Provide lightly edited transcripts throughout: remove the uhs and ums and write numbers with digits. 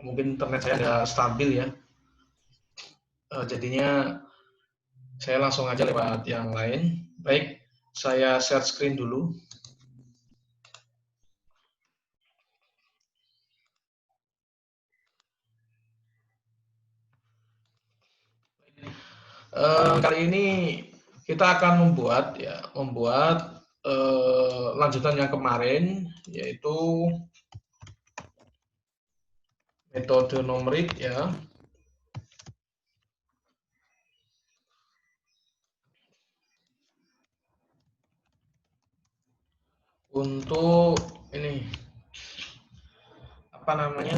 mungkin internet saya nggak stabil ya. Jadinya saya langsung aja lewat yang lain. Baik, saya share screen dulu. Kali ini kita akan membuat lanjutan yang kemarin, yaitu metode numerik ya. Untuk ini apa namanya?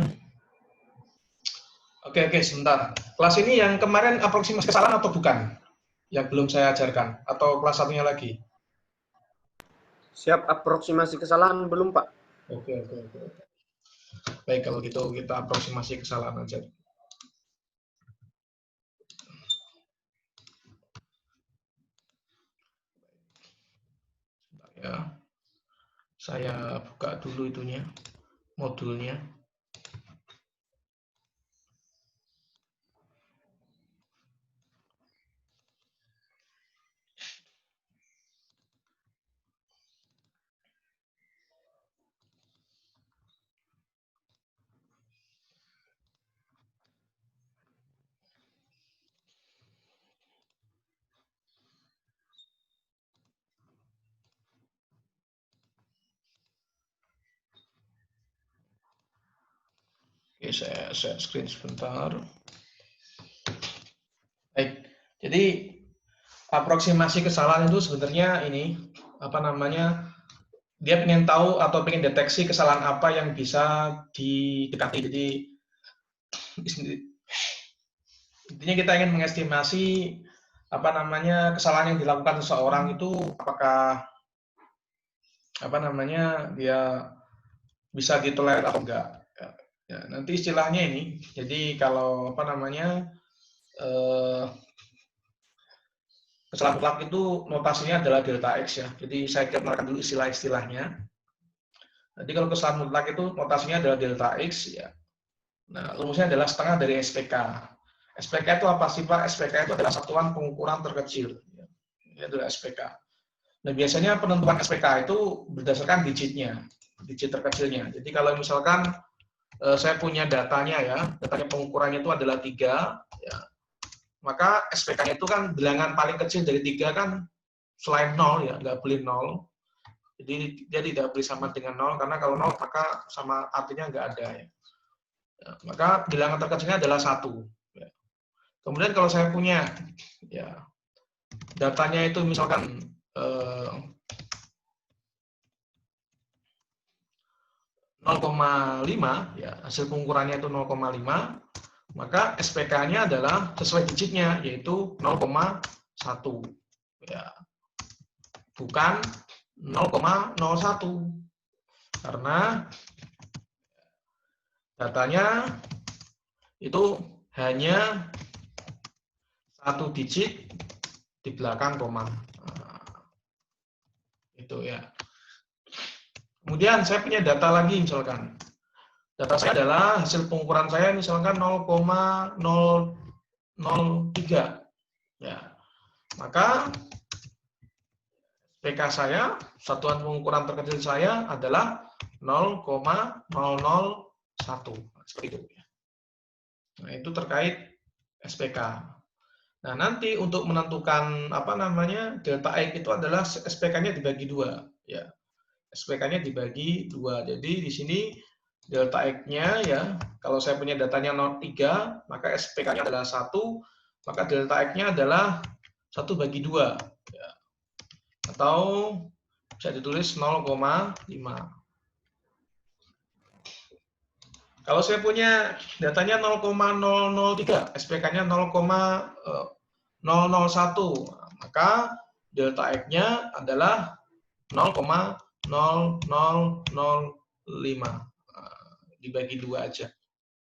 Oke, sebentar. Kelas ini yang kemarin aproksimasi kesalahan atau bukan? Yang belum saya ajarkan atau kelas satunya lagi? Siap aproksimasi kesalahan belum, Pak? Oke. Baik, kalau gitu kita aproksimasi kesalahan aja. Ya, saya buka dulu itunya, modulnya. Oke, saya share screen sebentar. Baik, jadi aproksimasi kesalahan itu sebenarnya ini apa namanya? Dia pengen tahu atau pengen deteksi kesalahan apa yang bisa didekati. Jadi intinya kita ingin mengestimasi apa namanya kesalahan yang dilakukan seseorang itu apakah apa namanya dia bisa ditolerir atau enggak. Ya, nanti istilahnya ini. Jadi kalau apa namanya kesalahan mutlak itu notasinya adalah delta X ya. Jadi saya kenalkan dulu istilah-istilahnya. Jadi kalau kesalahan mutlak itu notasinya adalah delta X ya. Nah, rumusnya adalah setengah dari SPK. SPK itu apa sih Pak? SPK itu adalah satuan pengukuran terkecil. Ya, itu adalah SPK. Nah, biasanya penentuan SPK itu berdasarkan digitnya, digit terkecilnya. Jadi kalau misalkan saya punya datanya ya, datanya pengukurannya itu adalah 3, ya, maka SPK-nya itu kan bilangan paling kecil dari 3 kan selain 0 ya, nggak boleh 0. Jadi dia tidak boleh sama dengan 0, karena kalau 0 maka sama artinya nggak ada ya. Ya, maka bilangan terkecilnya adalah 1. Ya. Kemudian kalau saya punya ya datanya itu misalkan 0,5 ya, hasil pengukurannya itu 0,5, maka SPK-nya adalah sesuai digitnya yaitu 0,1 ya. Bukan 0,01 karena datanya itu hanya 1 digit di belakang koma. Itu ya. Kemudian saya punya data lagi misalkan. Data saya adalah hasil pengukuran saya misalkan 0,003 ya. Maka SPK saya, satuan pengukuran terkecil saya adalah 0,001 seperti itu. Nah, itu terkait SPK. Nah, nanti untuk menentukan apa namanya delta X itu adalah SPK-nya dibagi 2 ya. SPK-nya dibagi 2. Jadi di sini delta X-nya ya, kalau saya punya datanya 0,3, maka SPK-nya adalah 1, maka delta X-nya adalah 1 bagi 2 ya. Atau bisa ditulis 0,5. Kalau saya punya datanya 0,003, SPK-nya 0,001, maka delta X-nya adalah 0,0005. Dibagi 2 aja.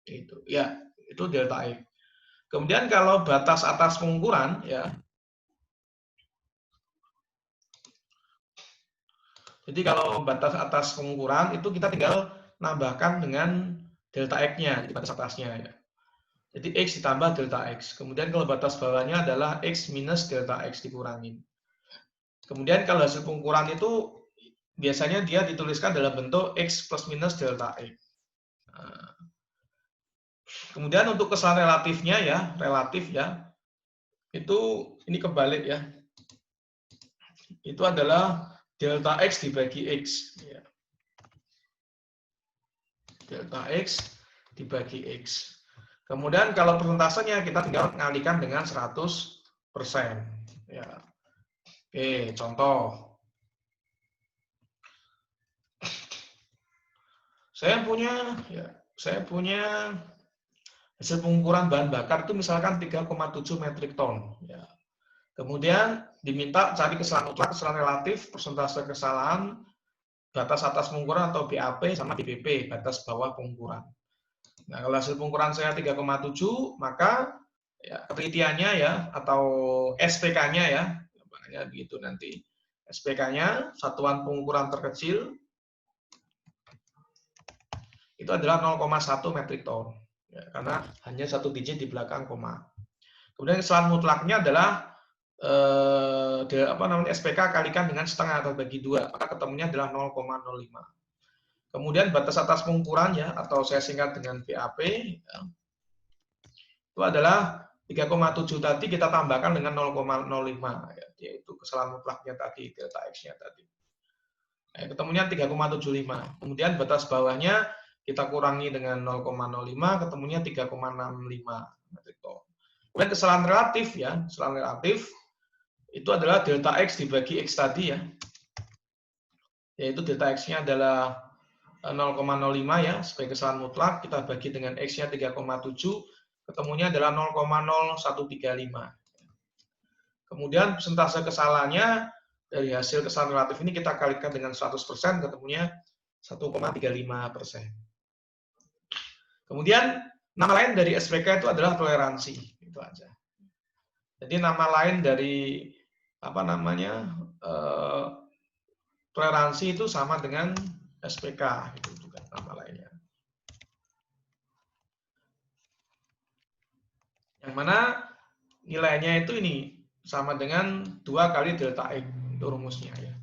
Itu. Ya, itu delta X. Kemudian kalau batas atas pengukuran ya. Jadi kalau batas atas pengukuran itu kita tinggal nambahkan dengan delta X-nya, di batas atasnya ya. Jadi X ditambah delta X. Kemudian kalau batas bawahnya adalah X minus delta X dikurangin. Kemudian kalau hasil pengukuran itu biasanya dia dituliskan dalam bentuk X plus minus delta X. Nah, kemudian untuk kesalahan relatifnya ya, relatif ya, itu ini kebalik ya. Itu adalah delta X dibagi X. Ya. Delta X dibagi X. Kemudian kalau persentasenya kita tinggal mengalihkan dengan 100%. Ya. Oke, contoh. Saya punya hasil pengukuran bahan bakar itu misalkan 3,7 metrik ton. Ya. Kemudian diminta cari kesalahan mutlak, kesalahan relatif, persentase kesalahan, batas atas pengukuran atau BAP sama BBP, batas bawah pengukuran. Nah, kalau hasil pengukuran saya 3,7, maka ya, penelitiannya ya atau SPK-nya ya, makanya begitu nanti. SPK-nya, satuan pengukuran terkecil, itu adalah 0,1 metrik ton. Ya, karena hanya satu digit di belakang koma. Kemudian kesalahan mutlaknya adalah SPK kalikan dengan setengah atau bagi 2, maka ketemunya adalah 0,05. Kemudian batas atas pengukurannya atau saya singkat dengan BAP ya, itu adalah 3,7 tadi kita tambahkan dengan 0,05 ya, yaitu kesalahan mutlaknya tadi, delta X-nya tadi. Nah, ketemunya 3,75. Kemudian batas bawahnya kita kurangi dengan 0,05, ketemunya 3,65 metrik ton. Kemudian kesalahan relatif ya, kesalahan relatif itu adalah delta X dibagi X tadi ya. Yaitu delta X-nya adalah 0,05 ya, sebagai kesalahan mutlak, kita bagi dengan X-nya 3,7, ketemunya adalah 0,0135. Kemudian persentase kesalahannya dari hasil kesalahan relatif ini kita kalikan dengan 100%, ketemunya 1,35%. Kemudian nama lain dari SPK itu adalah toleransi, itu aja. Jadi nama lain dari toleransi itu sama dengan SPK, itu juga nama lainnya. Yang mana nilainya itu ini sama dengan 2 kali delta X, itu rumusnya ya.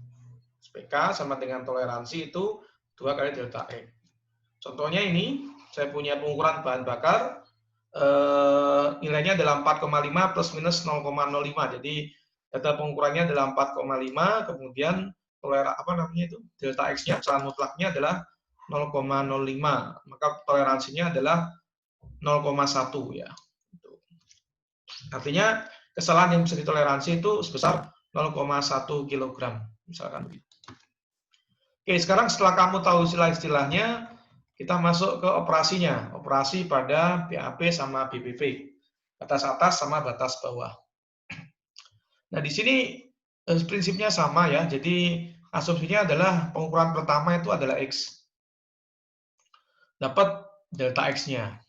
SPK sama dengan toleransi itu 2 kali delta X. Contohnya ini, saya punya pengukuran bahan bakar, nilainya adalah 4,5 plus minus 0,05. Jadi data pengukurannya adalah 4,5, kemudian delta X-nya, kesalahan mutlaknya adalah 0,05, maka toleransinya adalah 0,1 ya. Artinya kesalahan yang bisa ditoleransi itu sebesar 0,1 kg, misalkan begitu. Oke, sekarang setelah kamu tahu istilah-istilahnya, kita masuk ke operasinya. Operasi pada BAP sama BBP. Batas atas sama batas bawah. Nah, di sini prinsipnya sama ya. Jadi asumsinya adalah pengukuran pertama itu adalah X. Dapat delta X-nya.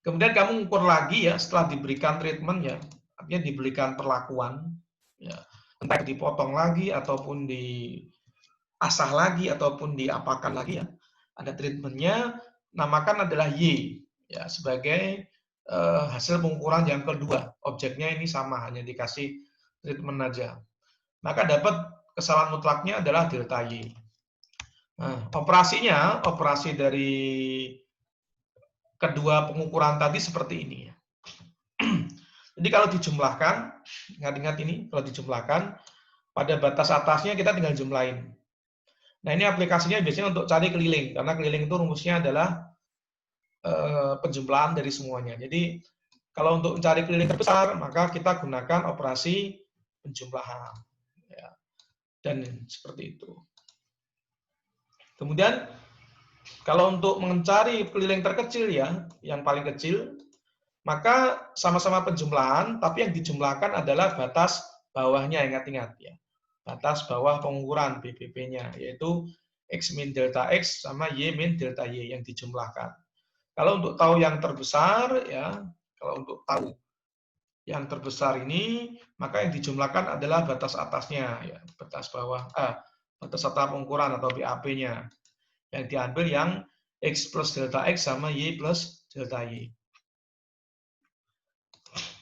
Kemudian kamu ukur lagi ya setelah diberikan treatment ya. Artinya diberikan perlakuan. Ya, entah dipotong lagi ataupun diasah lagi ataupun diapakan lagi ya. Ada treatmentnya, namakan adalah Y ya sebagai hasil pengukuran yang kedua. Objeknya ini sama, hanya dikasih treatment aja. Maka dapat kesalahan mutlaknya adalah delta Y. Nah, operasi dari kedua pengukuran tadi seperti ini ya. Jadi kalau dijumlahkan, ingat-ingat ini, kalau dijumlahkan pada batas atasnya kita tinggal jumlahin. Nah, ini aplikasinya biasanya untuk cari keliling, karena keliling itu rumusnya adalah penjumlahan dari semuanya. Jadi kalau untuk mencari keliling terbesar, maka kita gunakan operasi penjumlahan. Ya. Dan seperti itu. Kemudian kalau untuk mencari keliling terkecil ya, yang paling kecil, maka sama-sama penjumlahan, tapi yang dijumlahkan adalah batas bawahnya, ingat-ingat ya. Batas bawah pengukuran BBP-nya, yaitu X min delta X sama Y min delta Y yang dijumlahkan. Kalau untuk tahu yang terbesar, ya, kalau untuk tahu yang terbesar ini, maka yang dijumlahkan adalah batas atasnya, ya, batas bawah, batas atas pengukuran atau BAP-nya. Yang diambil yang X plus delta X sama Y plus delta Y.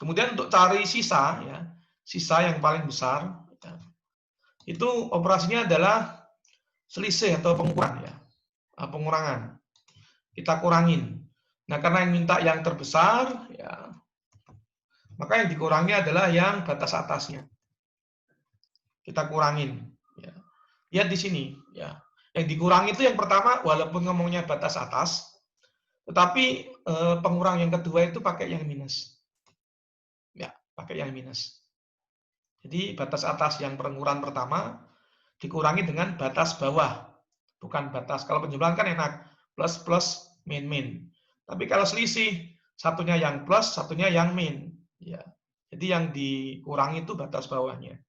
Kemudian untuk cari sisa, ya, sisa yang paling besar, ya, itu operasinya adalah selisih atau pengurangan, ya, pengurangan. Kita kurangin. Nah, karena yang minta yang terbesar, ya, maka yang dikurangi adalah yang batas atasnya. Kita kurangin. Ya. Lihat di sini. Ya. Yang dikurangi itu yang pertama, walaupun ngomongnya batas atas, tetapi pengurang yang kedua itu pakai yang minus. Ya, pakai yang minus. Jadi batas atas yang pengurangan pertama dikurangi dengan batas bawah. Bukan batas. Kalau penjumlahan kan enak. Plus, plus, min, min. Tapi kalau selisih, satunya yang plus, satunya yang min. Ya. Jadi yang dikurangi itu batas bawahnya.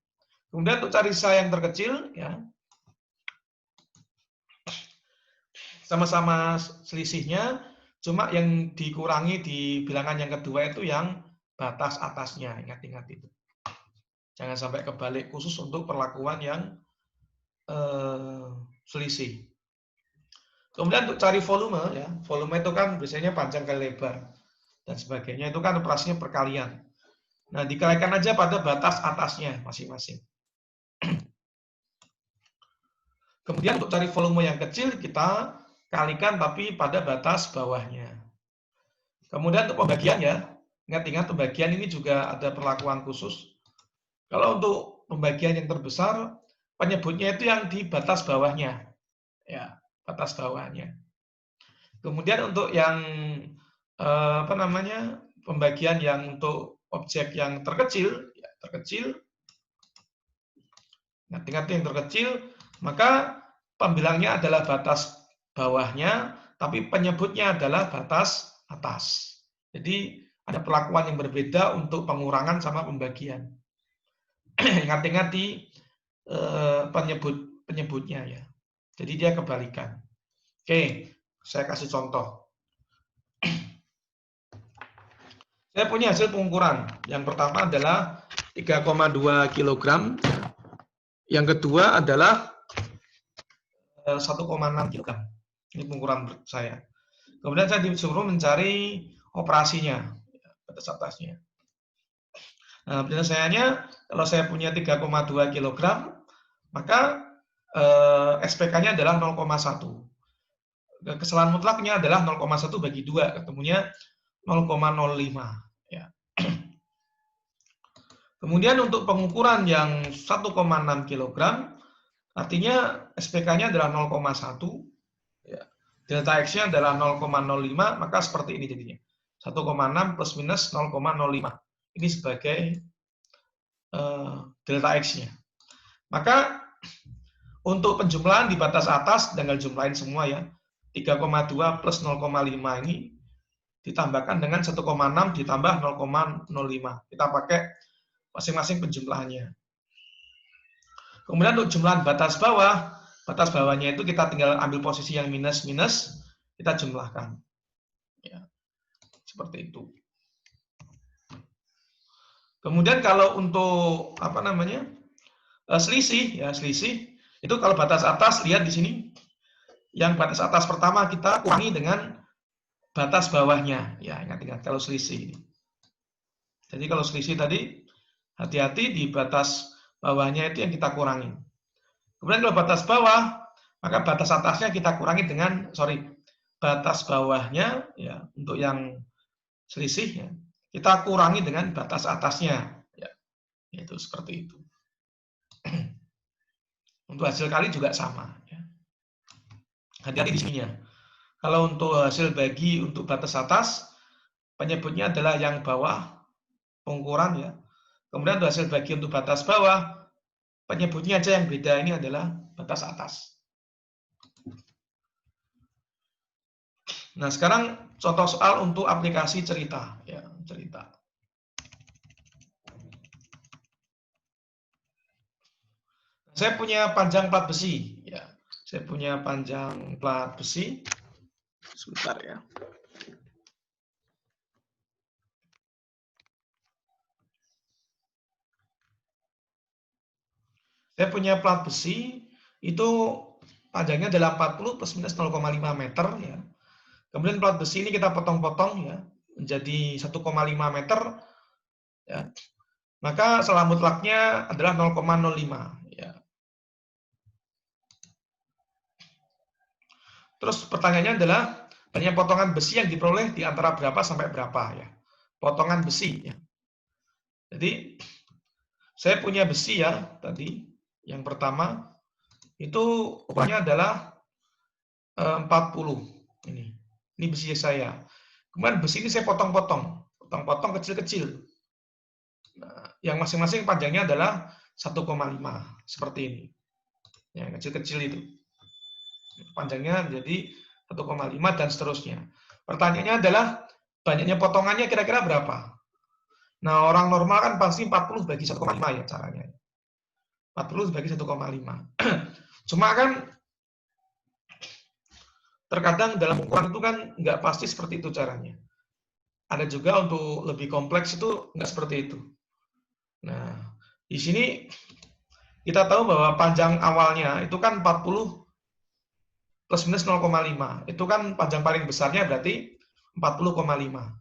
Kemudian untuk cari sisa yang terkecil, ya, sama-sama selisihnya, cuma yang dikurangi di bilangan yang kedua itu yang batas atasnya. Ingat-ingat itu. Jangan sampai kebalik, khusus untuk perlakuan yang selisih. Kemudian untuk cari volume, ya, volume itu kan biasanya panjang kali lebar dan sebagainya, itu kan operasinya perkalian. Nah, dikalikan aja pada batas atasnya masing-masing. Kemudian untuk cari volume yang kecil, kita kalikan tapi pada batas bawahnya. Kemudian untuk pembagian, ya, ingat-ingat pembagian ini juga ada perlakuan khusus. Kalau untuk pembagian yang terbesar, penyebutnya itu yang di batas bawahnya. Ya, batas bawahnya. Kemudian untuk yang pembagian yang untuk objek yang terkecil, ya, terkecil, ingat-ingat yang terkecil, maka pembilangnya adalah batas bawahnya, tapi penyebutnya adalah batas atas. Jadi ada perlakuan yang berbeda untuk pengurangan sama pembagian. Ingat-ingat di penyebutnya, ya. Jadi dia kebalikan. Oke, saya kasih contoh. Saya punya hasil pengukuran. Yang pertama adalah 3,2 kg. Yang kedua adalah 1,6 kg. Ini pengukuran saya. Kemudian saya disuruh mencari operasinya, batas atasnya. Nah, penyelesaiannya, kalau saya punya 3,2 kg, maka SPK-nya adalah 0,1. Kesalahan mutlaknya adalah 0,1 bagi 2, ketemunya 0,05. Ya. Kemudian untuk pengukuran yang 1,6 kg, artinya SPK-nya adalah 0,1. Ya. Delta X-nya adalah 0,05, maka seperti ini jadinya. 1,6 plus minus 0,05. Ini sebagai delta X-nya. Maka untuk penjumlahan di batas atas, tinggal jumlahin semua, ya. 3,2 plus 0,5 ini ditambahkan dengan 1,6 ditambah 0,05. Kita pakai masing-masing penjumlahannya. Kemudian untuk jumlahan batas bawahnya itu kita tinggal ambil posisi yang minus-minus, kita jumlahkan. Ya, seperti itu. Kemudian kalau untuk selisih, ya, selisih itu kalau batas atas, lihat di sini. Yang batas atas pertama kita kurangi dengan batas bawahnya. Ya, ingat-ingat kalau selisih ini. Jadi kalau selisih tadi, hati-hati di batas bawahnya itu yang kita kurangi. Kemudian kalau batas bawah, maka batas atasnya kita kurangi dengan, batas bawahnya, ya, untuk yang selisih, ya, kita kurangi dengan batas atasnya. Ya, itu seperti itu. Untuk hasil kali juga sama. Ya. Hati-hati di sininya. Kalau untuk hasil bagi untuk batas atas, penyebutnya adalah yang bawah, pengukuran, ya. Kemudian untuk hasil bagi untuk batas bawah, penyebutnya aja yang beda, ini adalah batas atas. Nah, sekarang contoh soal untuk aplikasi cerita, ya, cerita. Saya punya panjang plat besi, ya. Saya punya panjang plat besi. Sebentar, ya. Saya punya plat besi, itu panjangnya adalah 40 plus minus 0,5 meter, ya. Kemudian plat besi ini kita potong-potong ya menjadi 1,5 meter ya. Maka salah mutlaknya adalah 0,05 ya. Terus pertanyaannya adalah banyak potongan besi yang diperoleh di antara berapa sampai berapa ya. Potongan besi ya. Jadi saya punya besi ya tadi. Yang pertama itu ukurannya adalah 40 ini. Ini besi saya. Kemudian besi ini saya potong-potong, potong-potong kecil-kecil. Nah, yang masing-masing panjangnya adalah 1,5 seperti ini. Ya, kecil-kecil itu. Panjangnya jadi 1,5 dan seterusnya. Pertanyaannya adalah banyaknya potongannya kira-kira berapa? Nah, orang normal kan pasti 40 bagi 1,5 ya caranya. 40 bagi 1,5. Cuma kan terkadang dalam ukuran itu kan nggak pasti seperti itu caranya. Ada juga untuk lebih kompleks itu nggak seperti itu. Nah, di sini kita tahu bahwa panjang awalnya itu kan 40 plus minus 0,5. Itu kan panjang paling besarnya berarti 40,5.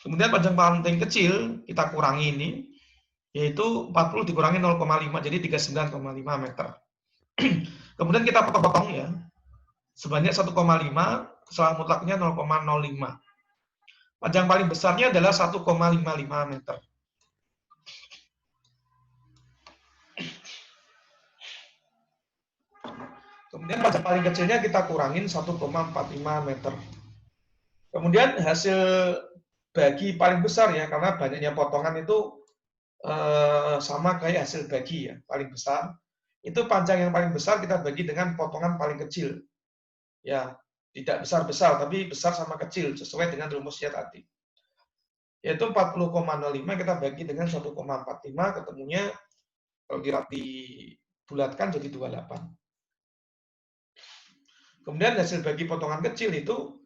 Kemudian panjang paling kecil kita kurangi ini, yaitu 40 dikurangi 0,5, jadi 39,5 meter. Kemudian kita potong-potong ya, sebanyak 1,5, kesalahan mutlaknya 0,05. Panjang paling besarnya adalah 1,55 meter. Kemudian panjang paling kecilnya kita kurangin 1,45 meter. Kemudian hasil bagi paling besar ya, karena banyaknya potongan itu sama kayak hasil bagi ya, paling besar. Itu panjang yang paling besar kita bagi dengan potongan paling kecil. Ya, tidak besar-besar, tapi besar sama kecil, sesuai dengan rumusnya tadi. Yaitu 40,05 kita bagi dengan 1,45, ketemunya kalau dibulatkan jadi 28. Kemudian hasil bagi potongan kecil itu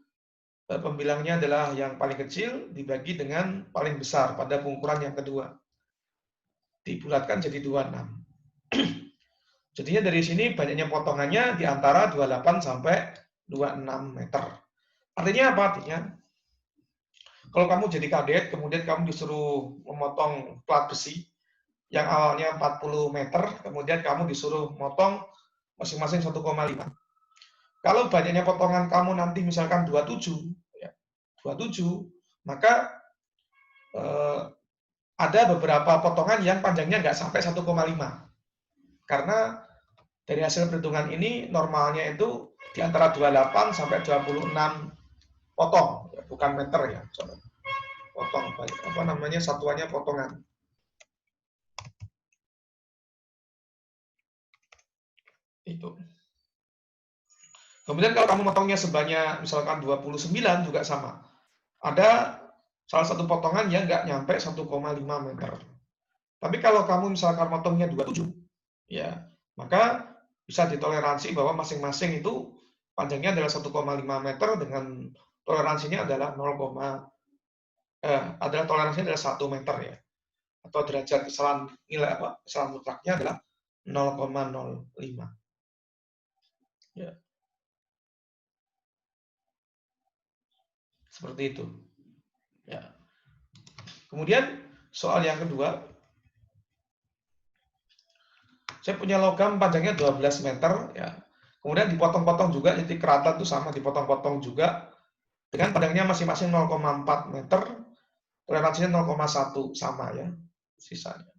pembilangnya adalah yang paling kecil dibagi dengan paling besar pada pengukuran yang kedua. Dibulatkan jadi 26. Jadinya dari sini banyaknya potongannya di antara 28 sampai 26 meter. Artinya apa? Artinya kalau kamu jadi kadet, kemudian kamu disuruh memotong plat besi yang awalnya 40 meter, kemudian kamu disuruh motong masing-masing 1,5. Kalau banyaknya potongan kamu nanti misalkan 27, ya, 27, maka ada beberapa potongan yang panjangnya nggak sampai 1,5. Karena dari hasil perhitungan ini normalnya itu di antara 28 sampai 26 potong, ya, bukan meter ya. Potong, apa namanya, satuannya potongan. Itu. Kemudian kalau kamu motongnya sebanyak misalkan 29 juga sama. Ada salah satu potongan yang nggak nyampe 1,5 meter. Tapi kalau kamu misalkan motongnya 27, ya, maka bisa ditoleransi bahwa masing-masing itu panjangnya adalah 1,5 meter dengan toleransinya adalah toleransinya adalah 1 meter ya. Atau derajat kesalahan nilai kesalahan mutlaknya adalah 0,05. Ya. Seperti itu. Ya. Kemudian soal yang kedua, saya punya logam panjangnya 12 meter ya. Kemudian dipotong-potong juga, jadi kerata itu sama dipotong-potong juga dengan panjangnya masing-masing 0,4 meter, toleransinya 0,1 sama ya sisanya.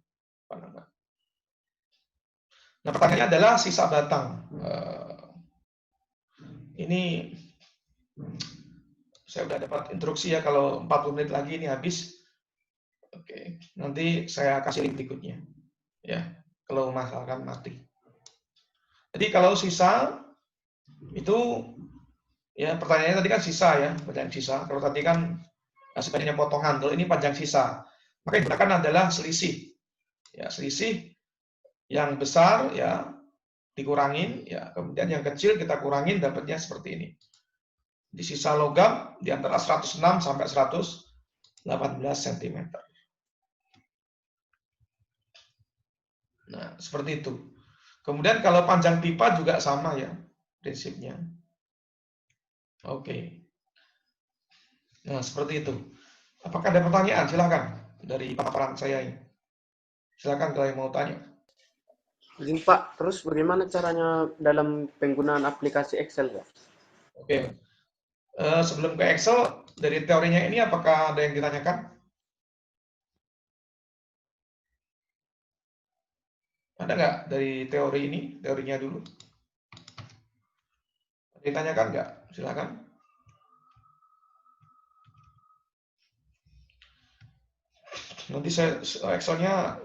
Nah, pertanyaannya adalah sisa batang. Ini saya sudah dapat instruksi ya, kalau 40 menit lagi ini habis. Oke, nanti saya kasih link berikutnya. Ya, kalau misalkan mati. Jadi kalau sisa itu ya, pertanyaannya tadi kan sisa ya, panjang sisa. Kalau tadi kan sebenarnya potongan, kalau ini panjang sisa. Maka yang digunakan adalah selisih. Ya, selisih yang besar ya dikurangin ya, kemudian yang kecil kita kurangin, dapatnya seperti ini. Di sisa logam di antara 106 sampai 118 cm. Nah, seperti itu. Kemudian kalau panjang pipa juga sama ya prinsipnya. Oke. Nah, seperti itu. Apakah ada pertanyaan? Silakan dari paparan saya ini. Silakan kalau yang mau tanya. Izin Pak, terus bagaimana caranya dalam penggunaan aplikasi Excel ya? Oke. Sebelum ke Excel, dari teorinya ini apakah ada yang ditanyakan? Ada nggak dari teori ini? Teorinya dulu. Ditanyakan nggak? Silakan. Nanti saya Excel-nya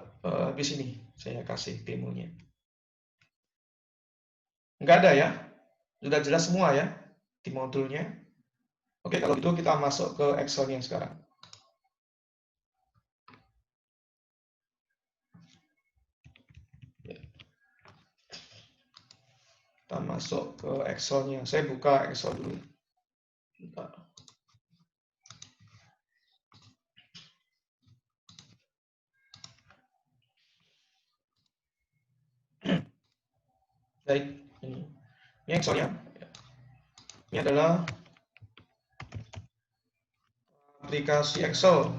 di sini. Saya kasih demonya. Nggak ada ya? Sudah jelas semua ya di modulnya. Oke, kalau gitu kita masuk ke Excel-nya sekarang. Kita masuk ke Excel-nya. Saya buka Excel dulu. Bentar. Baik, ini Excel-nya. Ini adalah aplikasi Excel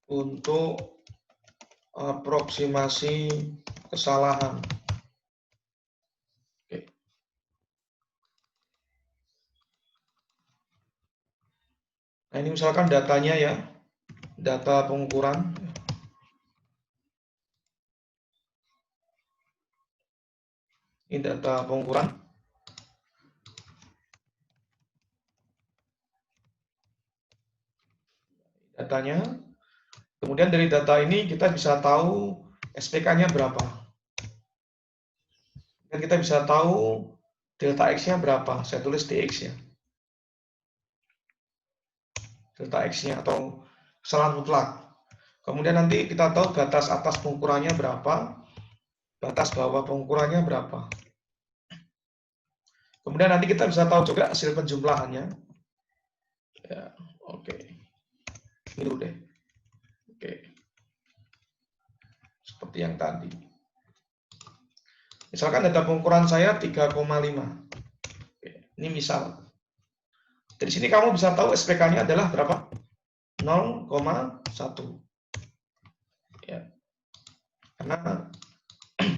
untuk aproksimasi kesalahan. Oke. Nah, ini misalkan datanya ya, data pengukuran. Ini data pengukuran. Datanya. Kemudian dari data ini kita bisa tahu SPK-nya berapa. Dan kita bisa tahu delta X-nya berapa. Saya tulis DX ya. Delta X-nya atau kesalahan mutlak. Kemudian nanti kita tahu batas atas pengukurannya berapa, batas bawah pengukurannya berapa. Kemudian nanti kita bisa tahu juga hasil penjumlahannya. Ya, oke. Ini dulu deh. Oke. Seperti yang tadi. Misalkan data pengukuran saya 3,5. Ini misal. Dari sini kamu bisa tahu SPK-nya adalah berapa? 0,1. Ya. Karena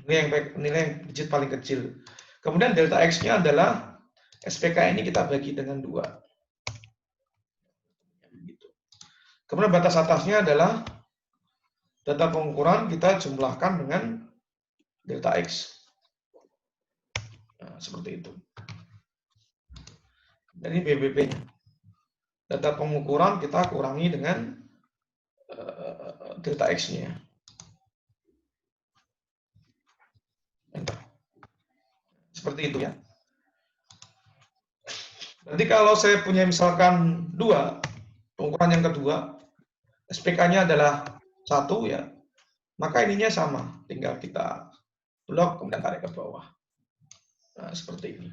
nilai yang digit paling kecil. Kemudian delta X-nya adalah SPK ini kita bagi dengan 2. Kemudian batas atasnya adalah data pengukuran kita jumlahkan dengan delta X. Nah, seperti itu. Dan ini BBP-nya. Data pengukuran kita kurangi dengan delta X-nya. Seperti itu ya. Nanti kalau saya punya misalkan 2, pengukuran yang kedua, SPK-nya adalah 1 ya, maka ininya sama. Tinggal kita blok kemudian tarik ke bawah. Nah, seperti ini.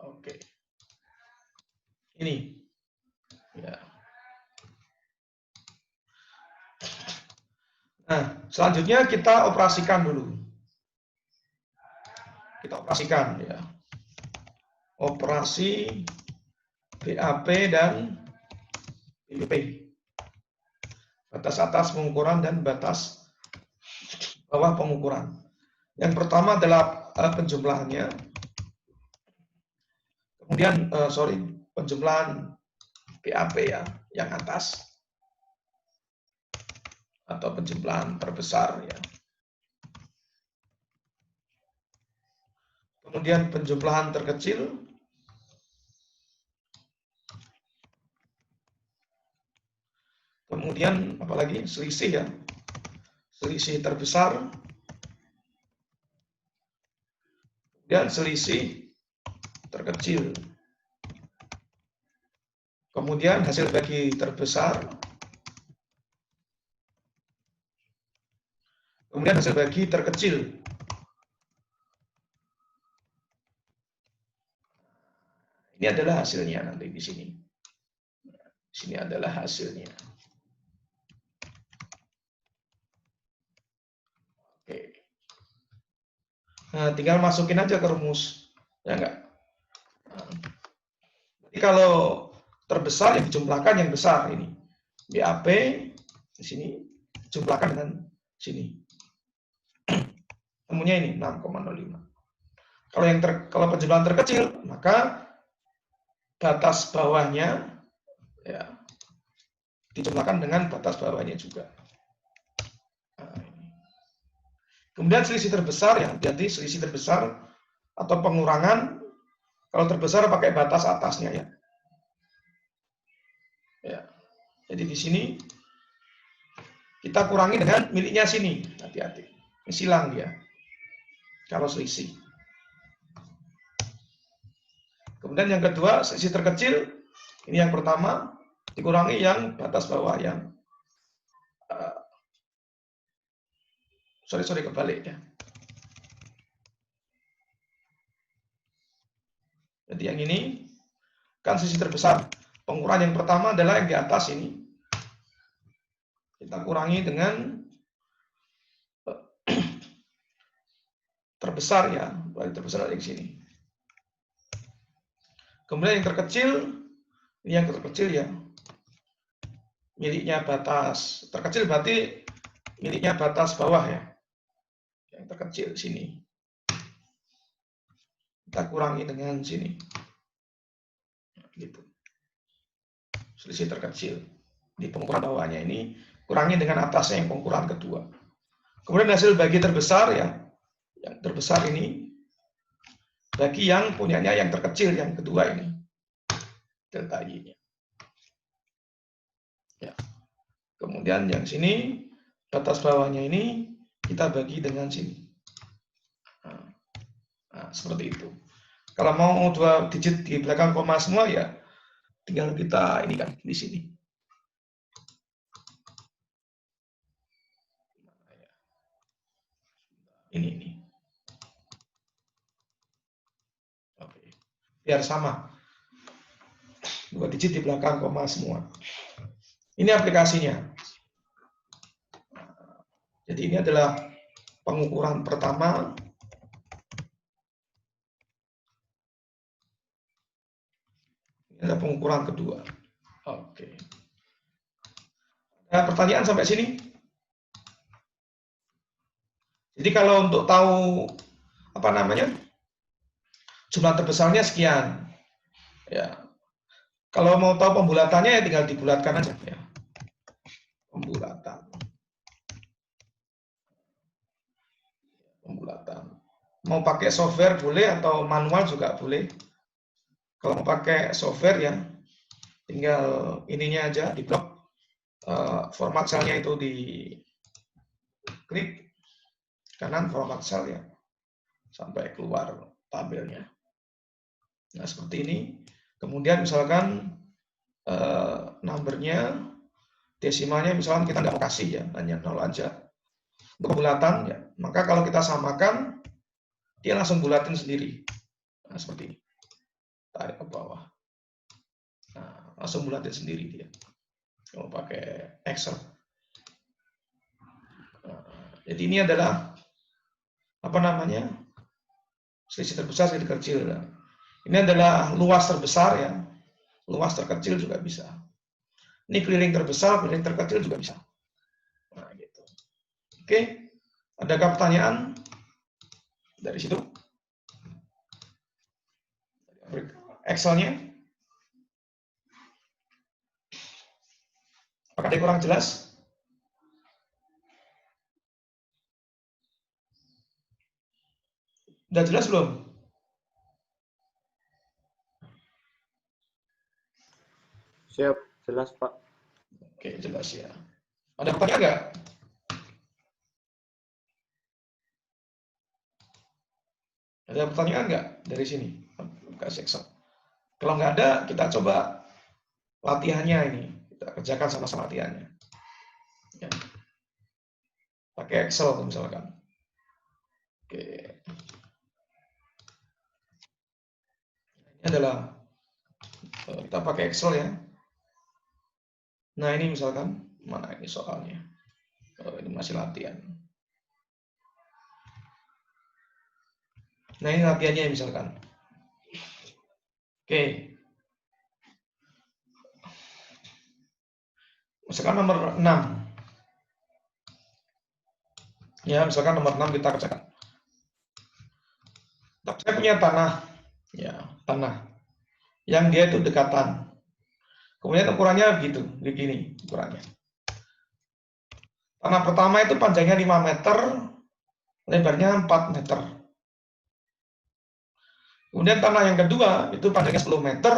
Oke. Ini. Ya. Nah, selanjutnya kita operasikan dulu. Kita operasikan ya. Operasi BAP dan BBP. Batas atas pengukuran dan batas bawah pengukuran. Yang pertama adalah penjumlahannya. Kemudian, penjumlahan BAP ya, yang atas. Atau penjumlahan terbesar ya. Kemudian penjumlahan terkecil. Kemudian apalagi selisih ya. Selisih terbesar. Dan selisih terkecil. Kemudian hasil bagi terbesar. Kemudian hasil bagi terkecil. Ini adalah hasilnya nanti di sini. Di sini adalah hasilnya. Oke. Nah, tinggal masukin aja ke rumus. Ya enggak? Nah, jadi kalau terbesar yang dijumlahkan yang besar ini. BAP di sini jumlahkan dengan sini. Temunya ini 6,05. Kalau penjumlahan terkecil, maka batas bawahnya ya dijumlahkan dengan batas bawahnya juga. Nah, ini. Kemudian selisih terbesar ya, jadi selisih terbesar atau pengurangan kalau terbesar pakai batas atasnya ya. Ya. Jadi di sini kita kurangi dengan miliknya sini, hati-hati. Ini silang dia. Kalau selisih. Kemudian yang kedua, selisih terkecil, ini yang pertama, dikurangi yang batas bawah yang sorry kebalik ya. Jadi yang ini kan selisih terbesar. Pengurangan yang pertama adalah yang di atas ini. Kita kurangi dengan terbesar ya, paling terbesar dari sini. Kemudian yang terkecil, ini yang terkecil ya, miliknya batas terkecil berarti miliknya batas bawah ya, yang terkecil sini. Kita kurangi dengan sini, gitu. Selisih terkecil di pengukuran bawahnya ini kurangi dengan atasnya yang pengukuran kedua. Kemudian hasil bagi terbesar ya, yang terbesar ini bagi yang punyanya yang terkecil yang kedua ini, delta Y-nya. Ya. Kemudian yang sini batas bawahnya ini kita bagi dengan sini. Nah, seperti itu. Kalau mau 2 digit di belakang koma semua ya tinggal kita ini kan di sini. Ini. Oke. Biar sama. 2 digit di belakang koma semua. Ini aplikasinya. Jadi ini adalah pengukuran pertama. Ini adalah pengukuran kedua. Oke. Ada pertanyaan sampai sini? Jadi kalau untuk tahu apa namanya jumlah terbesarnya sekian, ya. Kalau mau tahu pembulatannya ya tinggal dibulatkan aja ya. Pembulatan. Mau pakai software boleh atau manual juga boleh. Kalau mau pakai software ya tinggal ininya aja di blok format selnya itu di klik kanan format sel ya sampai keluar tabelnya. Nah seperti ini. Kemudian misalkan numbernya desimalnya misalkan kita nggak mau kasih ya hanya 0 aja. Untuk pembulatan ya maka kalau kita samakan dia langsung bulatin sendiri. Nah, seperti ini. Tarik ke bawah. Nah, langsung bulatin sendiri dia. Kalau pakai Excel. Nah, jadi ini adalah apa namanya? Selisih terbesar, selisih terkecil. Nah, ini adalah luas terbesar ya. Luas terkecil juga bisa. Ini keliling terbesar, keliling terkecil juga bisa. Nah, gitu. Oke. Adakah pertanyaan dari situ? Excel-nya? Apakah ada yang kurang jelas? Udah jelas belum? Siap, jelas Pak. Oke, jelas ya. Ada pertanyaan nggak? Ada pertanyaan nggak dari sini? Kasih Excel. Kalau nggak ada, kita coba latihannya ini. Kita kerjakan sama-sama latihannya. Ya. Pakai Excel misalkan. Oke. Ini adalah kita pakai Excel ya. Nah ini misalkan mana ini soalnya. Oh, ini masih latihan. Nah, ini latihannya misalkan. Oke. Misalkan nomor 6. Ya, misalkan nomor 6 kita kerjakan. Saya punya tanah. Ya, tanah. Yang dia itu dekatan. Kemudian ukurannya begini ukurannya. Tanah pertama itu panjangnya 5 meter, lebarnya 4 meter. Kemudian tanah yang kedua itu panjangnya 10 meter,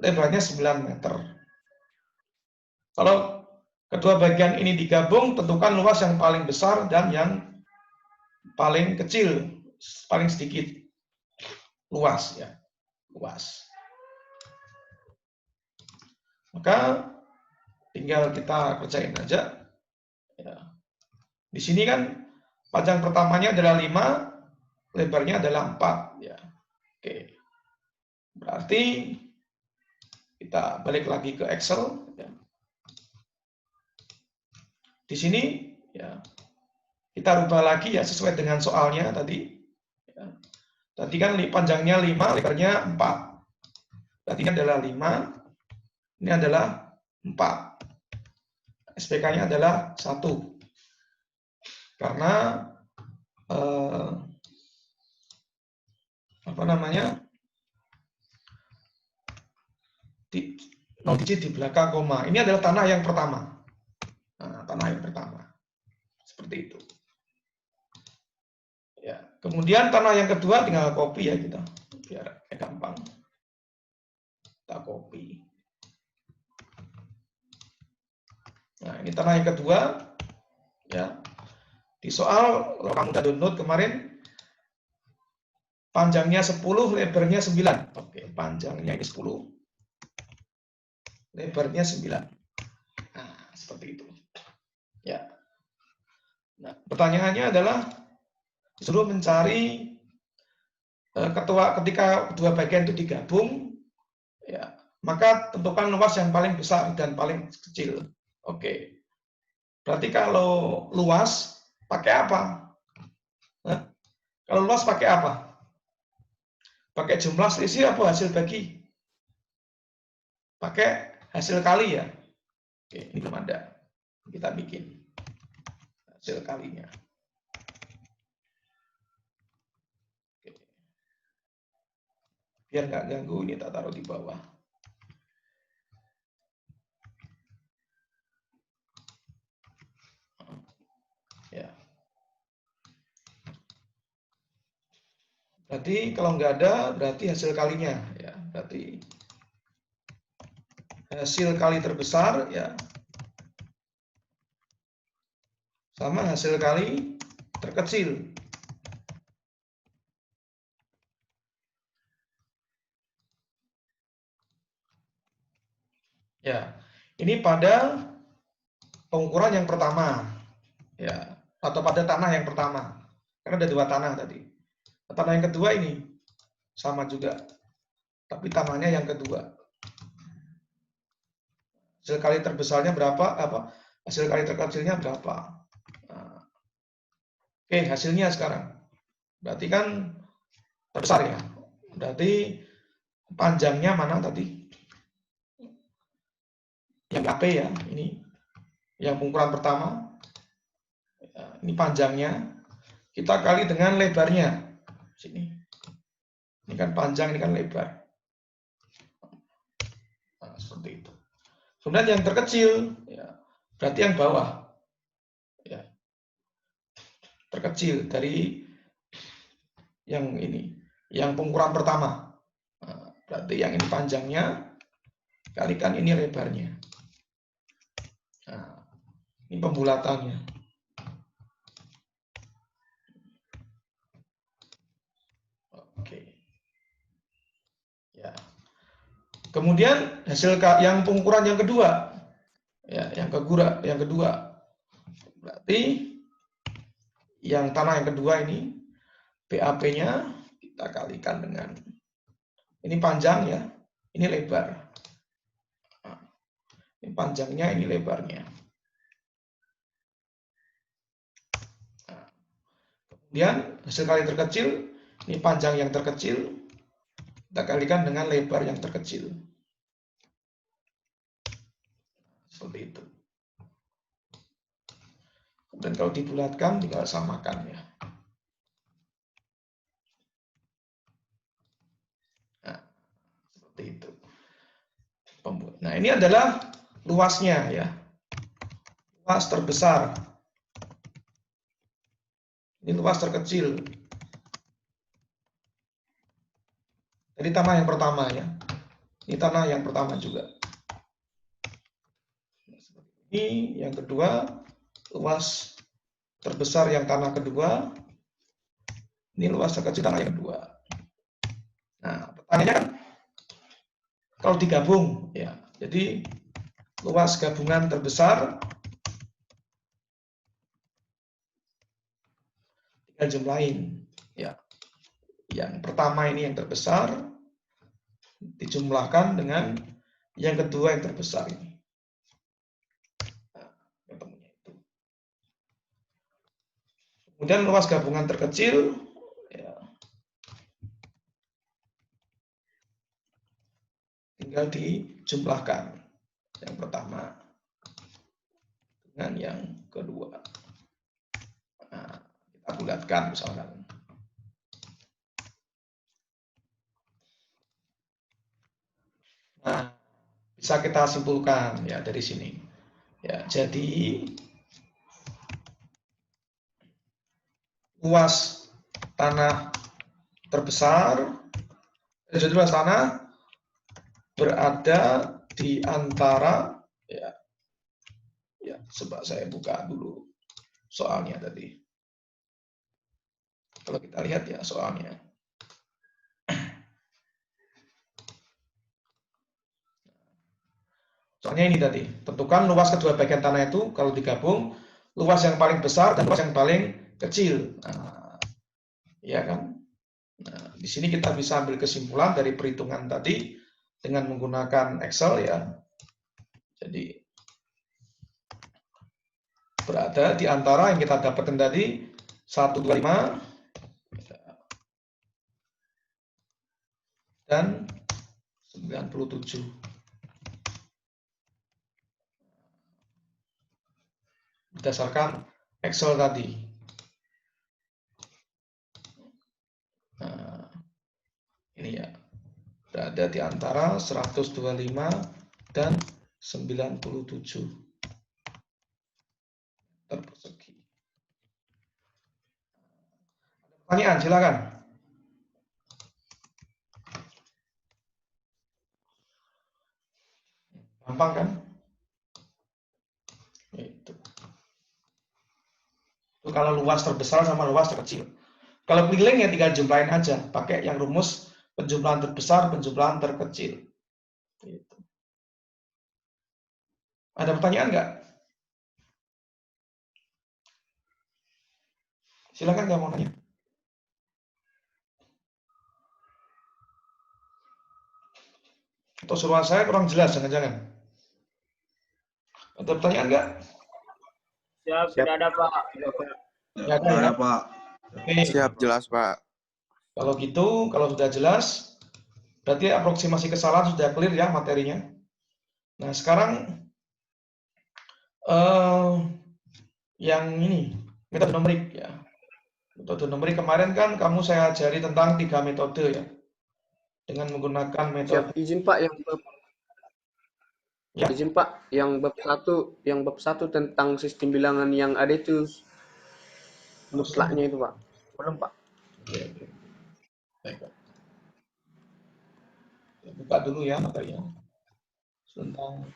lebarnya 9 meter. Kalau kedua bagian ini digabung, tentukan luas yang paling besar dan yang paling kecil, paling sedikit luas ya, luas. Maka tinggal kita kerjain aja. Ya. Di sini kan panjang pertamanya adalah 5, lebarnya adalah 4 ya. Oke. Berarti kita balik lagi ke Excel ya. Di sini ya kita rubah lagi ya sesuai dengan soalnya tadi. Ya. Tadi kan panjangnya 5, lebarnya 4. Berarti ini adalah 5, ini adalah 4. SPK-nya adalah 1. Karena apa namanya? 0 digit di belakang koma. Ini adalah tanah yang pertama. Nah, tanah yang pertama. Seperti itu. Ya. Kemudian tanah yang kedua tinggal copy ya kita. Biar gampang. Kita copy. Nah, ini tanah yang kedua. Ya. Di soal, kalau kamu udah download kemarin, panjangnya 10, lebarnya 9. Oke, panjangnya ini 10. Lebarnya 9. Nah, seperti itu. Ya. Nah, pertanyaannya adalah disuruh mencari ketika kedua bagian itu digabung, ya, maka tentukan luas yang paling besar dan paling kecil. Oke. Berarti kalau luas pakai apa? Nah, kalau luas pakai apa? Pakai jumlah selisih apa hasil bagi? Pakai hasil kali ya. Oke, ini belum ada. Kita bikin hasil kalinya. Oke. Biar nggak ganggu, ini tak taruh di bawah. Ya. Berarti kalau nggak ada, berarti hasil kalinya. Ya, berarti hasil kali terbesar ya sama hasil kali terkecil. Ya, ini pada pengukuran yang pertama, ya, atau pada tanah yang pertama. Karena ada 2 tanah tadi. Tanah yang kedua ini sama juga, tapi tanahnya yang kedua. Hasil kali terbesarnya berapa? Hasil kali terkecilnya berapa? Nah, oke, hasilnya sekarang. Berarti kan terbesar ya. Berarti panjangnya mana tadi? Yang AP ya, ini. Yang pengukuran pertama. Ini panjangnya. Kita kali dengan lebarnya. Sini. Ini kan panjang, ini kan lebar. Nah, seperti itu. Kemudian yang terkecil, ya, berarti yang bawah. Ya. Terkecil dari yang ini. Yang pengukuran pertama. Nah, berarti yang ini panjangnya, kalikan ini lebarnya. Nah, ini pembulatannya. Oke. Ya. Kemudian hasil yang pengukuran yang kedua, ya, yang kedua, berarti yang tanah yang kedua ini BAP-nya kita kalikan dengan ini panjang ya, ini lebar. Nah, ini panjangnya, ini lebarnya. Nah, kemudian hasil kali terkecil Ini panjang yang terkecil, kita kalikan dengan lebar yang terkecil. Seperti itu. Dan kalau dibulatkan, tinggal samakan ya. Nah, seperti itu. Nah, ini adalah luasnya ya. Luas terbesar. Ini luas terkecil. Jadi tanah yang pertama ya. Ini tanah yang pertama juga. Ini yang kedua, luas terbesar yang tanah kedua. Ini luas terkecil tanah yang kedua. Nah, pertanyaannya kan kalau digabung ya. Jadi luas gabungan terbesar tinggal jumlahin ya. Yang pertama ini yang terbesar dijumlahkan dengan yang kedua yang terbesar ini. Nah, ketemunya itu. Kemudian luas gabungan terkecil ya, tinggal dijumlahkan yang pertama dengan yang kedua. Nah, kita bulatkan misalkan. Nah, bisa kita simpulkan ya dari sini. Ya, jadi luas tanah terbesar, jadi luas tanah berada di antara ya coba saya buka dulu soalnya tadi. Kalau kita lihat ya soalnya. Soalnya ini tadi, tentukan luas kedua bagian tanah itu kalau digabung, luas yang paling besar dan luas yang paling kecil. Nah, ya kan? Nah, di sini kita bisa ambil kesimpulan dari perhitungan tadi dengan menggunakan Excel ya. Jadi berada di antara yang kita dapatkan tadi 125 dan 97. Berdasarkan Excel tadi. Nah, ini ya. Berada di antara 125 dan 97 meter persegi. Pertanyaan, silakan. Gampang kan? Itu kalau luas terbesar sama luas terkecil. Kalau keliling ya tinggal jumlahin aja, pakai yang rumus penjumlahan terbesar, penjumlahan terkecil. Gitu. Ada pertanyaan nggak? Silakan nggak mau nanya. Atau suruhan saya kurang jelas, jangan-jangan. Ada pertanyaan nggak? Siap, tidak ada Pak. Ya, ada ya, Pak. Oke. Siap, jelas Pak. Kalau gitu, kalau sudah jelas, berarti aproksimasi kesalahan sudah clear ya materinya. Nah, sekarang yang ini, metode numerik ya. Metode numerik kemarin kan kamu saya ajari tentang 3 metode ya. Dengan menggunakan metode. Siap, izin Pak Ya. izin Pak, yang bab satu tentang sistem bilangan yang ada itu mutlaknya itu Pak. Belum Pak. Oke, oke. Baik, Pak. Buka dulu ya materinya tentang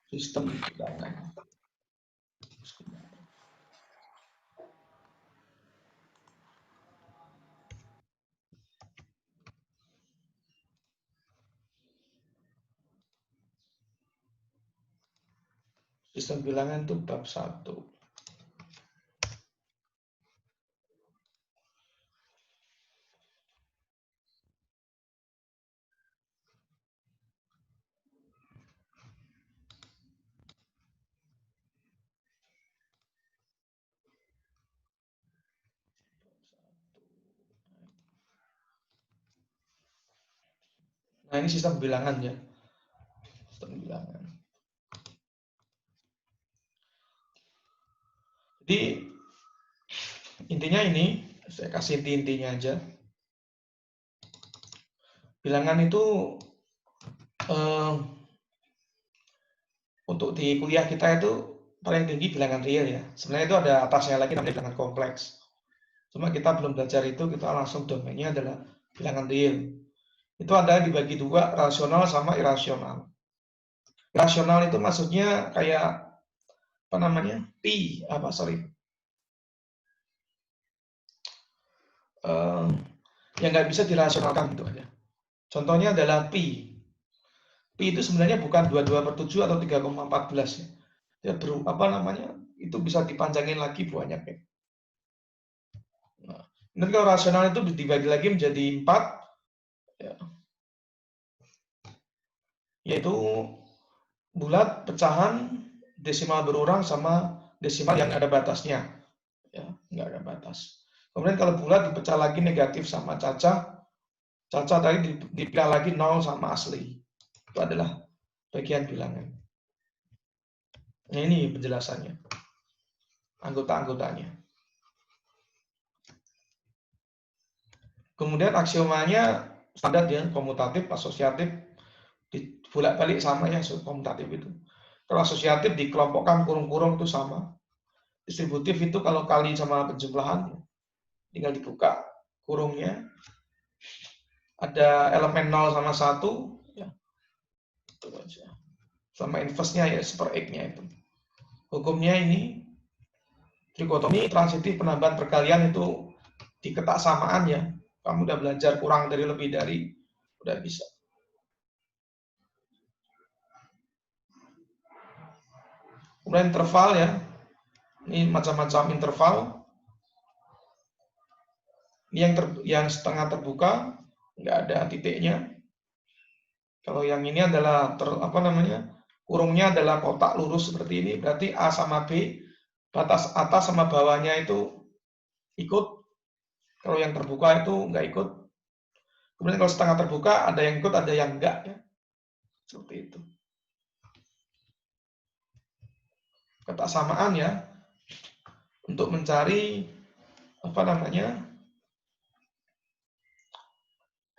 sistem bilangan. Sistem bilangan itu bab 1. Nah, ini sistem bilangan ya. Sistem bilangan. Jadi intinya ini, saya kasih intinya aja. Bilangan itu untuk di kuliah kita itu paling tinggi bilangan real ya. Sebenarnya itu ada atasnya lagi namanya bilangan kompleks. Cuma kita belum belajar itu, kita langsung domainnya adalah bilangan real. Itu ada dibagi dua, rasional sama irasional. Rasional itu maksudnya kayak apa namanya? Yang nggak bisa dirasionalkan gitu aja. Contohnya adalah pi. Pi itu sebenarnya bukan 22/7 atau 3,14 ya. Ya itu bisa dipanjangin lagi banyak ya. Nah, nanti kalau rasional itu dibagi lagi menjadi 4 ya. Yaitu bulat, pecahan, desimal berulang sama desimal yang ada batasnya. Ya, nggak ada batas. Kemudian kalau bulat dipecah lagi negatif sama cacah. Cacah tadi dipilih lagi 0 sama asli. Itu adalah bagian bilangan. Nah, ini penjelasannya. Anggota-anggotanya. Kemudian aksiomanya standar ya, komutatif, asosiatif, bolak-balik sama ya, komutatif itu. Kalau asosiatif dikelompokkan kurung-kurung itu sama. Distributif itu kalau kali sama penjumlahan, tinggal dibuka kurungnya. Ada elemen 0 sama 1, ya. Itu aja. Sama inverse-nya ya, super X-nya itu. Hukumnya ini, trikotomi, transitif, penambahan, perkalian itu diketak samaan ya. Kamu udah belajar kurang dari lebih dari, udah bisa. Kemudian interval ya, ini macam-macam interval. Ini yang setengah terbuka, nggak ada titiknya. Kalau yang ini adalah kurungnya adalah kotak lurus seperti ini, berarti A sama B, batas atas sama bawahnya itu ikut. Kalau yang terbuka itu nggak ikut. Kemudian kalau setengah terbuka, ada yang ikut, ada yang enggak ya. Seperti itu. Kotak samaan ya, untuk mencari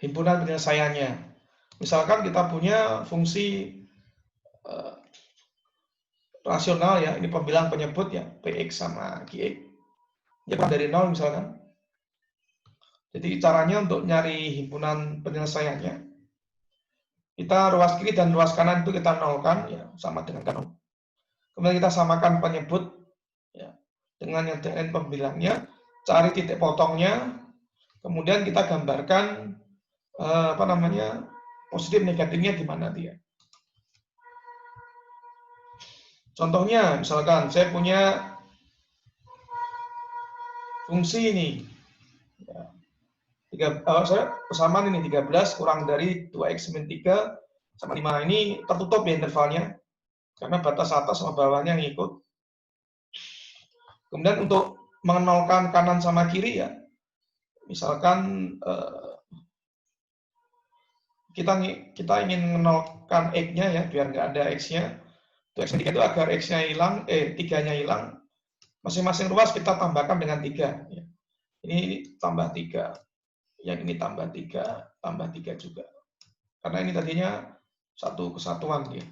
himpunan penyelesaiannya. Misalkan kita punya fungsi rasional ya, ini pembilang penyebut ya, Px sama Qx. Ya dari 0 misalkan. Jadi caranya untuk nyari himpunan penyelesaiannya, kita ruas kiri dan ruas kanan itu kita nolkan ya, sama dengan kan 0. Kemudian kita samakan penyebut ya, dengan yang pembilangnya, cari titik potongnya, kemudian kita gambarkan positif negatifnya di mana dia. Contohnya, misalkan saya punya fungsi ini, persamaan ini 13 kurang dari 2x min 3 sama 5. Ini tertutup ya intervalnya, karena batas atas sama bawahnya yang ikut. Kemudian untuk mengenolkan kanan sama kiri ya, misalkan kita ingin menolkan x-nya ya, biar nggak ada x-nya. X min 3 itu agar x-nya hilang, 3-nya hilang. Masing-masing ruas kita tambahkan dengan 3. Ya. Ini tambah 3. Yang ini tambah 3, tambah 3 juga. Karena ini tadinya satu kesatuan dia.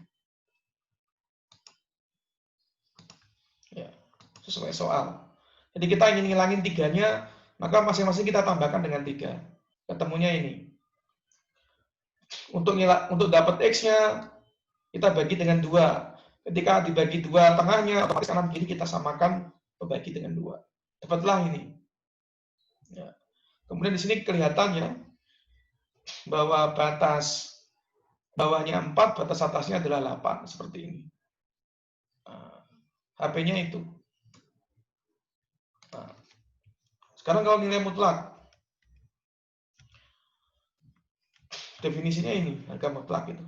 Ya, sesuai soal. Jadi kita ingin ngilangin 3-nya, maka masing-masing kita tambahkan dengan 3. Ketemunya ini. Untuk dapat X-nya, kita bagi dengan 2. Ketika dibagi 2 tengahnya, otomatis kanan kiri kita samakan, bagi dengan 2. Dapatlah ini. Ya. Kemudian di sini kelihatannya bahwa batas bawahnya 4, batas atasnya adalah 8. Seperti ini. Nah, HP-nya itu. Nah, sekarang kalau nilai mutlak, definisinya ini, harga mutlak itu.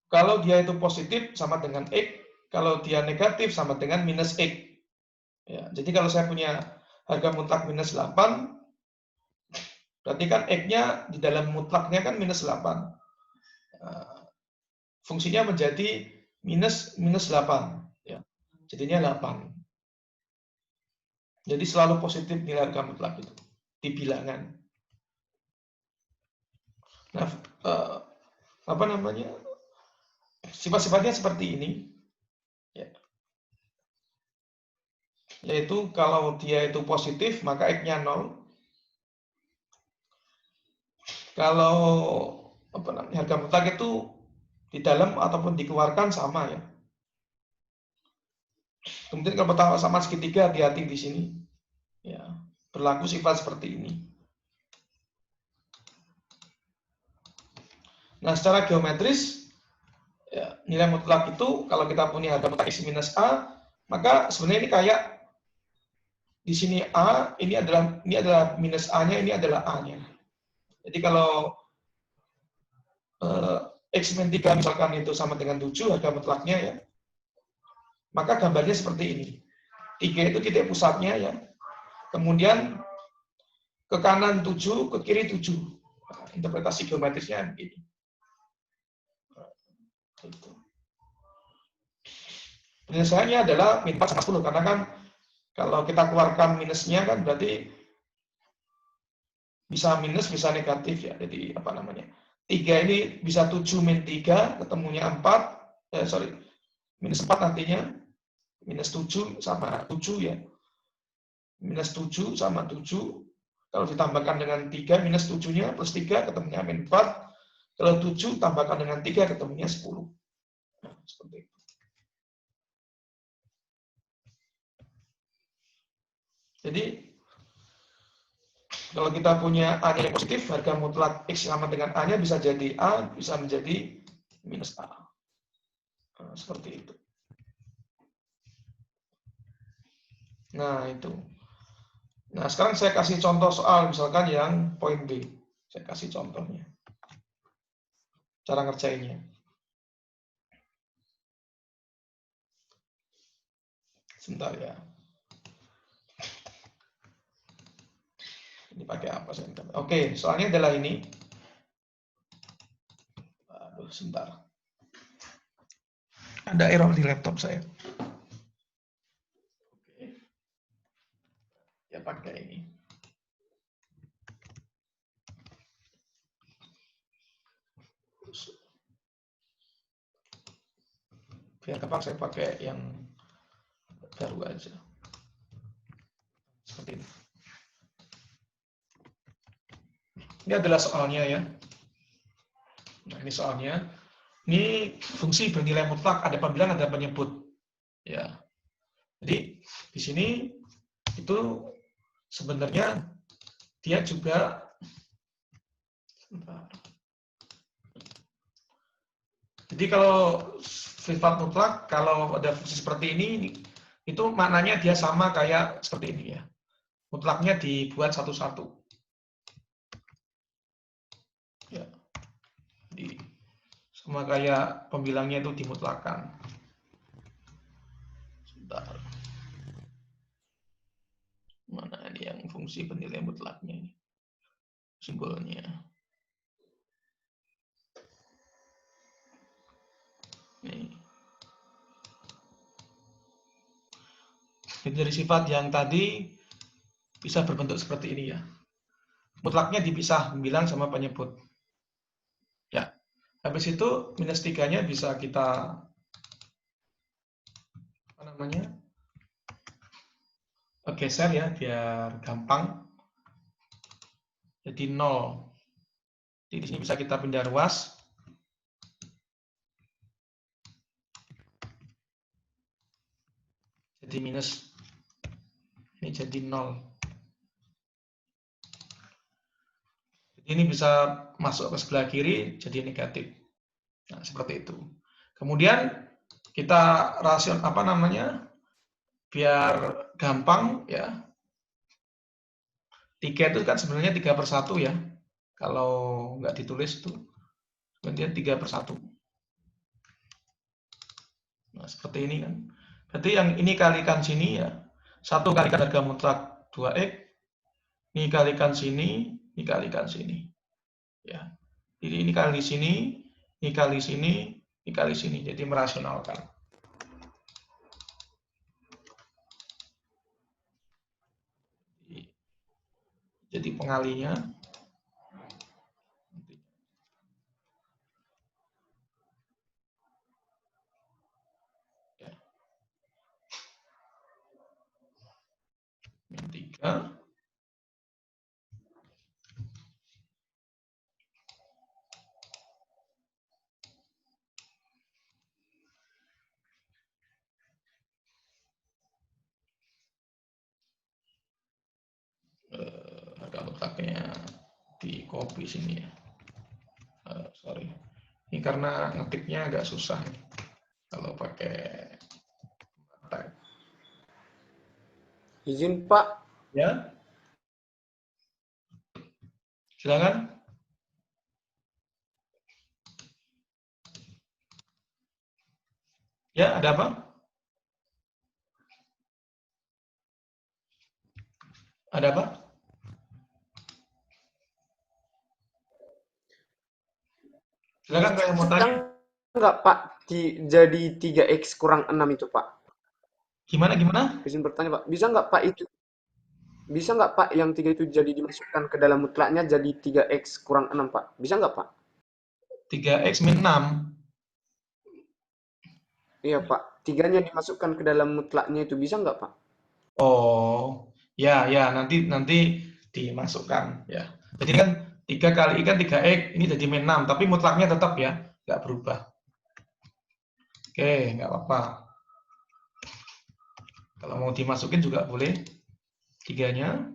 Kalau dia itu positif sama dengan X, kalau dia negatif sama dengan minus X. Ya, jadi kalau saya punya harga mutlak minus 8, Berarti kan X-nya di dalam mutlaknya kan minus 8. Fungsinya menjadi minus 8. Ya. Jadinya 8. Jadi selalu positif nilai harga mutlak itu di bilangan. Nah, apa namanya? Sifat-sifatnya seperti ini. Ya. Yaitu kalau dia itu positif, maka X-nya 0. Kalau apa namanya, harga mutlak itu di dalam ataupun dikeluarkan sama ya. Kemudian kalau pertama sama segitiga, hati-hati di sini. Ya, berlaku sifat seperti ini. Nah, secara geometris, ya, nilai mutlak itu kalau kita punya harga mutlak X minus A, maka sebenarnya ini kayak di sini A, ini adalah minus A-nya, ini adalah A-nya. Jadi kalau X min 3 misalkan itu sama dengan 7 harga mutlaknya ya, maka gambarnya seperti ini. 3 itu titik pusatnya ya. Kemudian ke kanan 7, ke kiri 7. Nah, interpretasi geometrisnya begini. Itu. Penyelesaiannya adalah min 4 sama 10, karena kan kalau kita keluarkan minusnya kan berarti bisa minus, bisa negatif ya. Jadi apa namanya? 3 ini bisa 7 min 3, ketemunya 4, minus 4 nantinya, minus 7 sama 7 ya. Minus 7 sama 7, kalau ditambahkan dengan 3, minus 7-nya plus 3, ketemunya min 4. Kalau 7 tambahkan dengan 3, ketemunya 10. Nah, seperti itu. Jadi, kalau kita punya A-nya yang positif, harga mutlak X sama dengan A-nya bisa jadi A, bisa menjadi minus A. Nah, seperti itu. Nah, itu. Nah, sekarang saya kasih contoh soal, misalkan yang poin B. Saya kasih contohnya. Cara ngerjainnya. Sebentar ya. Ini pakai apa saya? Oke, soalnya adalah ini. Aduh, sebentar. Ada error di laptop saya. Oke. Ya pakai ini. Biar kapan saya pakai yang baru aja. Seperti ini. Ini adalah soalnya ya. Nah, ini soalnya. Ini fungsi bernilai mutlak, ada pembilang, ada penyebut. Ya. Jadi di sini itu sebenarnya dia juga jadi kalau sifat mutlak, kalau ada fungsi seperti ini, itu maknanya dia sama kayak seperti ini ya. Mutlaknya dibuat satu-satu. Ya. Jadi sama kayak pembilangnya itu dimutlakan. Sebentar. Mana ini yang fungsi penilai mutlaknya ini? Simbolnya. Nih. Jadi dari sifat yang tadi bisa berbentuk seperti ini ya. Mutlaknya dipisah pembilang sama penyebut. Ya. Habis itu minus 3-nya bisa kita apa namanya? Geser ya biar gampang. Jadi 0. Jadi di sini bisa kita pindah ruas. Jadi minus. Ini jadi 0. Ini bisa masuk ke sebelah kiri jadi negatif. Nah, seperti itu. Kemudian kita rasion apa namanya? Biar gampang ya. 3 itu kan sebenarnya 3/1 ya. Kalau nggak ditulis itu sebenarnya 3/1. Nah, seperti ini kan. Berarti yang ini kalikan sini ya. 1 kalikan harga mutlak 2X. Ini kalikan sini dikalikan sini. Ya. Jadi ini kali sini, ini kali sini, ini kali sini. Jadi merasionalkan. Jadi pengalinya ya, min 3 harga letaknya di copy sini ya. Sorry, ini karena ngetiknya agak susah nih kalau pakai type. Izin Pak, Ya, silakan. Ya, ada apa? Ada apa? Silakan kalau yang mau bisa tanya. nggak Pak jadi 3x kurang 6 itu Pak? Gimana gimana? Izin bertanya Pak, bisa nggak Pak itu? Bisa nggak Pak yang 3 itu jadi dimasukkan ke dalam mutlaknya jadi 3x kurang 6 Pak? Bisa nggak Pak? 3x min 6. Iya Pak, 3-nya dimasukkan ke dalam mutlaknya itu bisa nggak Pak? Oh, ya ya nanti dimasukkan ya. Jadi kan 3 kali I kan 3x, ini jadi min 6, tapi mutlaknya tetap ya, nggak berubah. Oke, nggak apa-apa. Kalau mau dimasukin juga boleh. 3-nya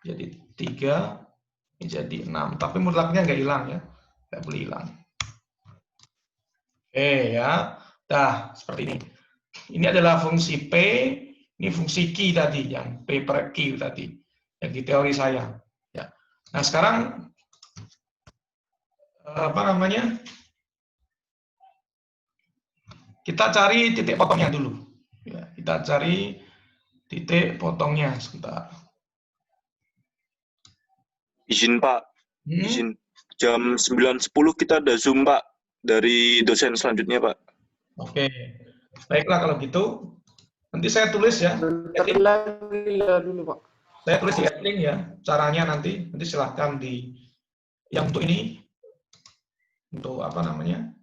jadi 3, ini jadi 6. Tapi mutlaknya nggak hilang ya. Nggak boleh hilang. Oke ya. Dah, seperti ini. Ini adalah fungsi P, ini fungsi Q tadi, yang P per Q tadi. Yang di teori saya. Ya. Nah, sekarang apa namanya? Kita cari titik potongnya dulu. Ya, kita cari titik potongnya sebentar. Izin Pak, izin. Jam 9.10 kita ada Zoom Pak, dari dosen selanjutnya Pak. Oke, baiklah kalau gitu. Nanti saya tulis ya. Bentar lagi lah dulu Pak. Saya tulis di link ya, caranya nanti silahkan di yang untuk ini, untuk apa namanya?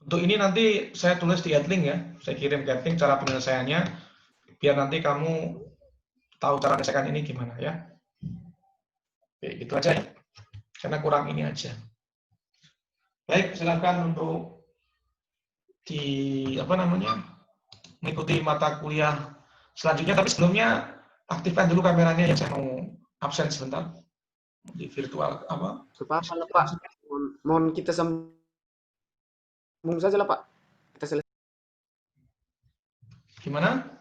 Untuk ini nanti saya tulis di link ya, saya kirim ke link cara penyelesaiannya, biar nanti kamu tahu cara menyelesaikan ini gimana ya. Oke, gitu aja ya, karena kurang ini aja. Baik, silakan untuk di apa namanya mengikuti mata kuliah selanjutnya. Tapi sebelumnya aktifkan dulu kameranya ya, saya mau absen sebentar di virtual apa? Apa lah Pak? Mohon kita sambung saja lah Pak. Kita selesai. Gimana?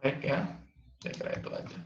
Baik ya, saya kira itu aja.